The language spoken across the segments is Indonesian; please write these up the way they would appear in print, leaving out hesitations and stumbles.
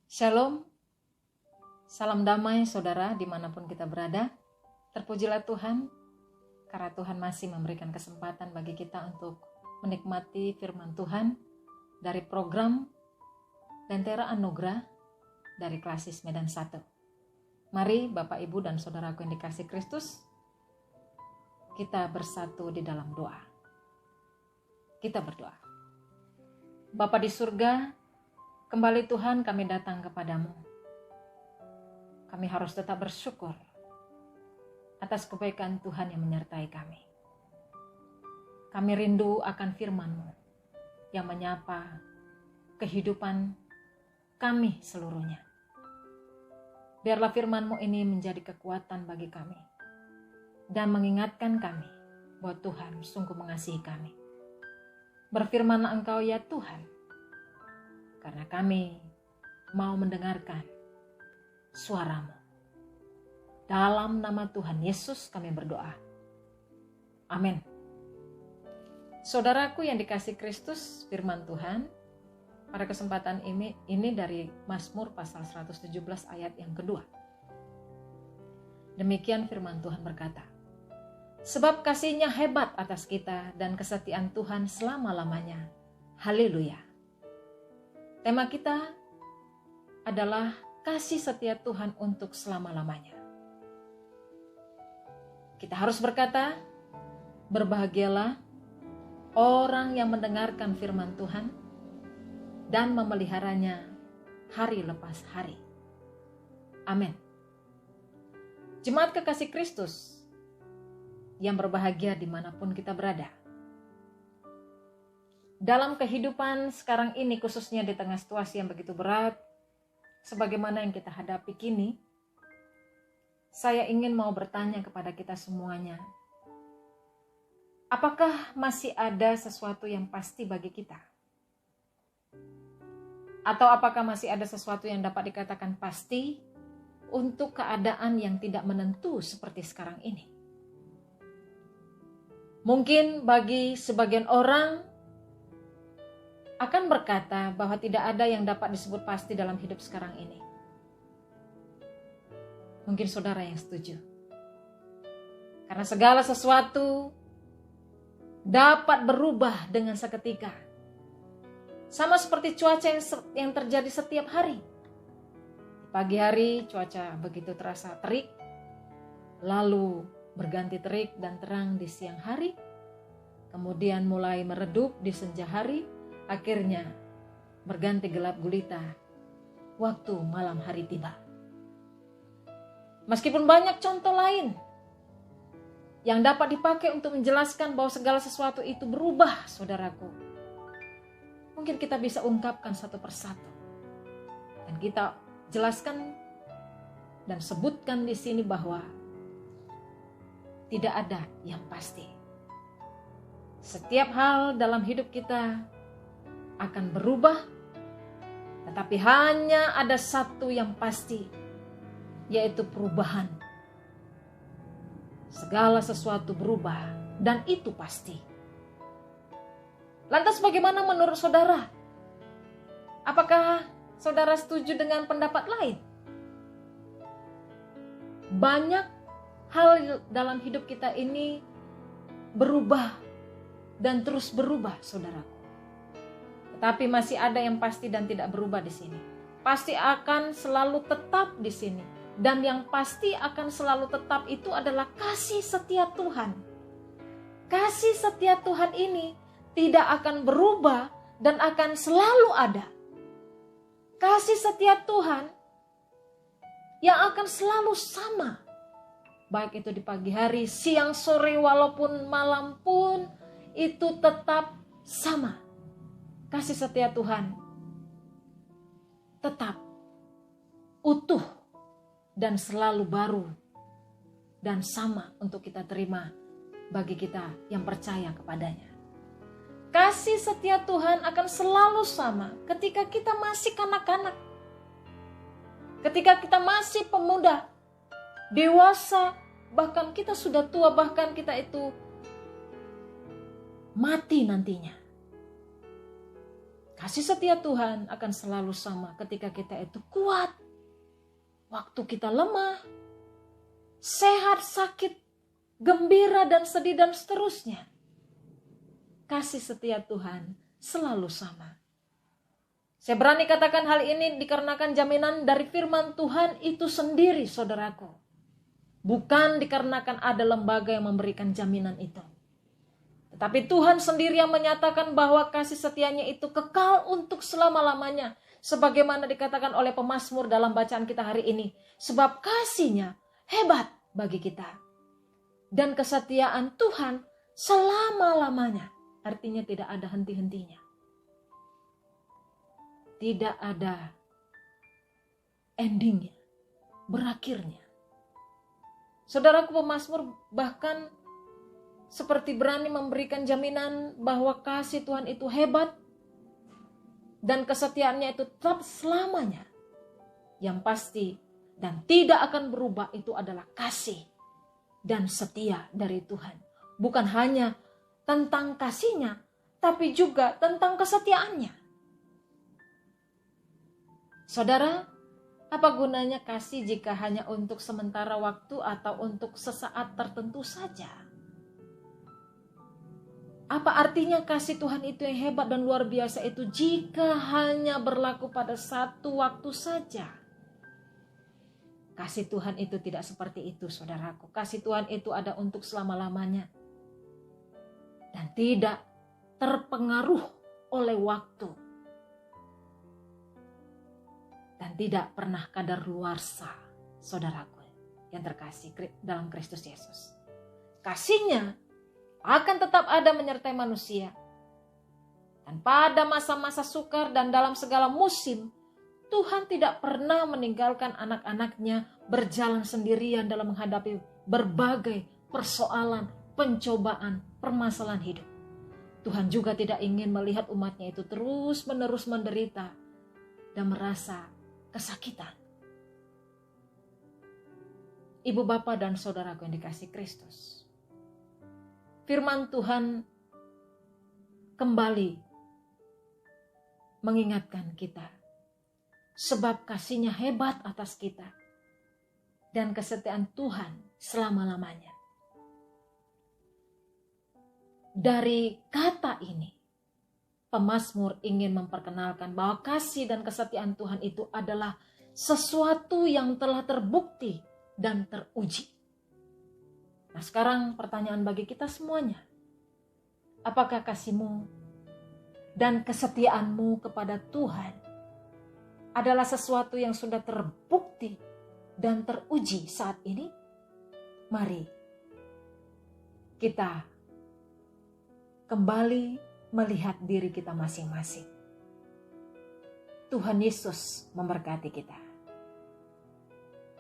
Shalom, salam damai saudara dimanapun kita berada. Terpujilah Tuhan, karena Tuhan masih memberikan kesempatan bagi kita untuk menikmati firman Tuhan dari program Lentera Anugerah dari Klasis Medan 1. Mari Bapak Ibu dan saudaraku yang dikasih Kristus, kita bersatu di dalam doa. Kita berdoa. Bapa di surga, kembali Tuhan kami datang kepadamu. Kami harus tetap bersyukur atas kebaikan Tuhan yang menyertai kami. Kami rindu akan firman-Mu yang menyapa kehidupan kami seluruhnya. Biarlah firman-Mu ini menjadi kekuatan bagi kami dan mengingatkan kami bahwa Tuhan sungguh mengasihi kami. Berfirmanlah Engkau ya Tuhan, karena kami mau mendengarkan suara-Mu. Dalam nama Tuhan Yesus kami berdoa. Amin. Saudaraku yang dikasih Kristus, firman Tuhan pada kesempatan ini dari Mazmur pasal 117 ayat yang kedua. Demikian firman Tuhan berkata, sebab kasih-Nya hebat atas kita dan kesetiaan Tuhan selama-lamanya. Haleluya. Tema kita adalah kasih setia Tuhan untuk selama-lamanya. Kita harus berkata, berbahagialah orang yang mendengarkan firman Tuhan dan memeliharanya hari lepas hari. Amin. Jemaat kekasih Kristus yang berbahagia dimanapun kita berada. Dalam kehidupan sekarang ini, khususnya di tengah situasi yang begitu berat, sebagaimana yang kita hadapi kini, saya ingin mau bertanya kepada kita semuanya, apakah masih ada sesuatu yang pasti bagi kita? Atau apakah masih ada sesuatu yang dapat dikatakan pasti untuk keadaan yang tidak menentu seperti sekarang ini? Mungkin bagi sebagian orang akan berkata bahwa tidak ada yang dapat disebut pasti dalam hidup sekarang ini. Mungkin saudara yang setuju. Karena segala sesuatu dapat berubah dengan seketika. Sama seperti cuaca yang terjadi setiap hari. Pagi hari cuaca begitu terasa terik, lalu berganti terik dan terang di siang hari, kemudian mulai meredup di senja hari, akhirnya berganti gelap gulita waktu malam hari tiba. Meskipun banyak contoh lain yang dapat dipakai untuk menjelaskan bahwa segala sesuatu itu berubah, saudaraku, mungkin kita bisa ungkapkan satu persatu dan kita jelaskan dan sebutkan di sini bahwa tidak ada yang pasti. Setiap hal dalam hidup kita akan berubah, tetapi hanya ada satu yang pasti, yaitu perubahan. Segala sesuatu berubah dan itu pasti. Lantas bagaimana menurut saudara? Apakah saudara setuju dengan pendapat lain? Banyak hal dalam hidup kita ini berubah dan terus berubah, saudaraku. Tetapi masih ada yang pasti dan tidak berubah di sini. Pasti akan selalu tetap di sini. Dan yang pasti akan selalu tetap itu adalah kasih setia Tuhan. Kasih setia Tuhan ini tidak akan berubah dan akan selalu ada. Kasih setia Tuhan yang akan selalu sama. Baik itu di pagi hari, siang, sore, walaupun malam pun itu tetap sama. Kasih setia Tuhan tetap utuh dan selalu baru dan sama untuk kita terima bagi kita yang percaya kepadanya. Kasih setia Tuhan akan selalu sama ketika kita masih kanak-kanak, ketika kita masih pemuda, dewasa, bahkan kita sudah tua, bahkan kita itu mati nantinya. Kasih setia Tuhan akan selalu sama ketika kita itu kuat, waktu kita lemah, sehat, sakit, gembira dan sedih dan seterusnya. Kasih setia Tuhan selalu sama. Saya berani katakan hal ini dikarenakan jaminan dari firman Tuhan itu sendiri, saudaraku. Bukan dikarenakan ada lembaga yang memberikan jaminan itu. Tetapi Tuhan sendiri yang menyatakan bahwa kasih setianya itu kekal untuk selama-lamanya. Sebagaimana dikatakan oleh pemazmur dalam bacaan kita hari ini. Sebab kasihnya hebat bagi kita. Dan kesetiaan Tuhan selama-lamanya. Artinya tidak ada henti-hentinya. Tidak ada endingnya, berakhirnya. Saudaraku pemazmur bahkan seperti berani memberikan jaminan bahwa kasih Tuhan itu hebat dan kesetiaannya itu tetap selamanya. Yang pasti dan tidak akan berubah itu adalah kasih dan setia dari Tuhan. Bukan hanya tentang kasihnya, tapi juga tentang kesetiaannya. Saudara, apa gunanya kasih jika hanya untuk sementara waktu atau untuk sesaat tertentu saja? Apa artinya kasih Tuhan itu yang hebat dan luar biasa itu jika hanya berlaku pada satu waktu saja? Kasih Tuhan itu tidak seperti itu, saudaraku. Kasih Tuhan itu ada untuk selama-lamanya. Dan tidak terpengaruh oleh waktu. Dan tidak pernah kadaluarsa, saudaraku yang terkasih dalam Kristus Yesus. Kasihnya akan tetap ada menyertai manusia. Dan pada masa-masa sukar dan dalam segala musim, Tuhan tidak pernah meninggalkan anak-anaknya berjalan sendirian dalam menghadapi berbagai persoalan, pencobaan, permasalahan hidup. Tuhan juga tidak ingin melihat umatnya itu terus-menerus menderita dan merasa kesakitan. Ibu, bapak, dan saudaraku yang dikasihi Kristus. Firman Tuhan kembali mengingatkan kita. Sebab kasihnya hebat atas kita. Dan kesetiaan Tuhan selama-lamanya. Dari kata ini, pemazmur ingin memperkenalkan bahwa kasih dan kesetiaan Tuhan itu adalah sesuatu yang telah terbukti dan teruji. Nah sekarang pertanyaan bagi kita semuanya. Apakah kasihmu dan kesetiaanmu kepada Tuhan adalah sesuatu yang sudah terbukti dan teruji saat ini? Mari kita kembali melihat diri kita masing-masing. Tuhan Yesus memberkati kita.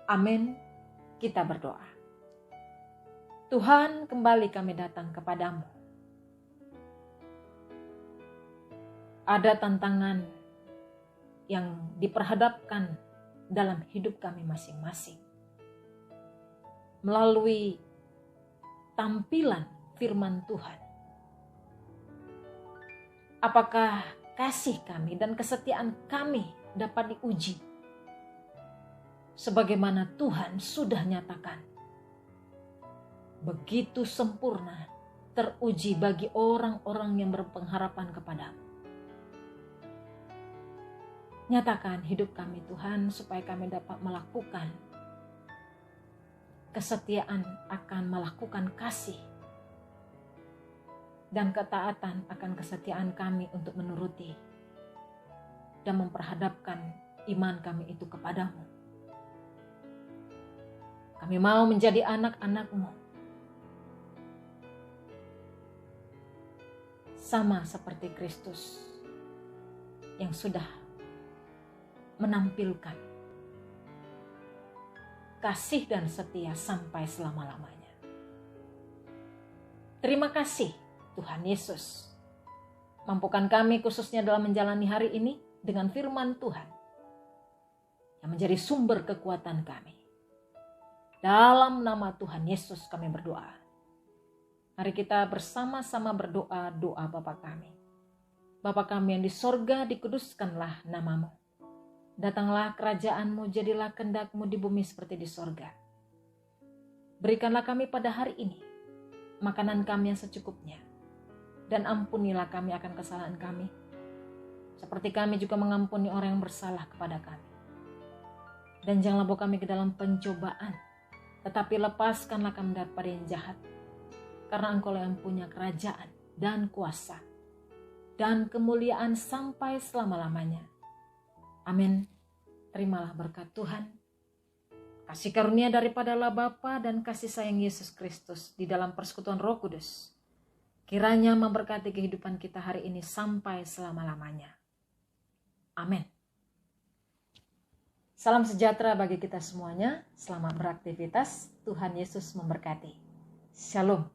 Amin. Kita berdoa. Tuhan, kembali kami datang kepadamu. Ada tantangan yang diperhadapkan dalam hidup kami masing-masing. Melalui tampilan firman Tuhan. Apakah kasih kami dan kesetiaan kami dapat diuji? Sebagaimana Tuhan sudah nyatakan. Begitu sempurna teruji bagi orang-orang yang berpengharapan kepadamu. Nyatakan hidup kami Tuhan supaya kami dapat melakukan kesetiaan akan melakukan kasih dan ketaatan akan kesetiaan kami untuk menuruti dan memperhadapkan iman kami itu kepadamu. Kami mau menjadi anak-anak-Mu. Sama seperti Kristus yang sudah menampilkan kasih dan setia sampai selama-lamanya. Terima kasih Tuhan Yesus. Mampukan kami khususnya dalam menjalani hari ini dengan firman Tuhan yang menjadi sumber kekuatan kami. Dalam nama Tuhan Yesus kami berdoa. Mari kita bersama-sama berdoa doa Bapa kami. Bapa kami yang di sorga, dikuduskanlah namamu. Datanglah kerajaan-Mu, jadilah kehendak-Mu di bumi seperti di sorga. Berikanlah kami pada hari ini makanan kami yang secukupnya. Dan ampunilah kami akan kesalahan kami, seperti kami juga mengampuni orang yang bersalah kepada kami. Dan janganlah bawa kami ke dalam pencobaan, tetapi lepaskanlah kami daripada yang jahat. Karena Engkau yang punya kerajaan dan kuasa dan kemuliaan sampai selama-lamanya. Amin. Terimalah berkat Tuhan, kasih karunia daripada Allah Bapa dan kasih sayang Yesus Kristus di dalam persekutuan Roh Kudus, kiranya memberkati kehidupan kita hari ini sampai selama-lamanya. Amin. Salam sejahtera bagi kita semuanya. Selamat beraktivitas. Tuhan Yesus memberkati. Shalom.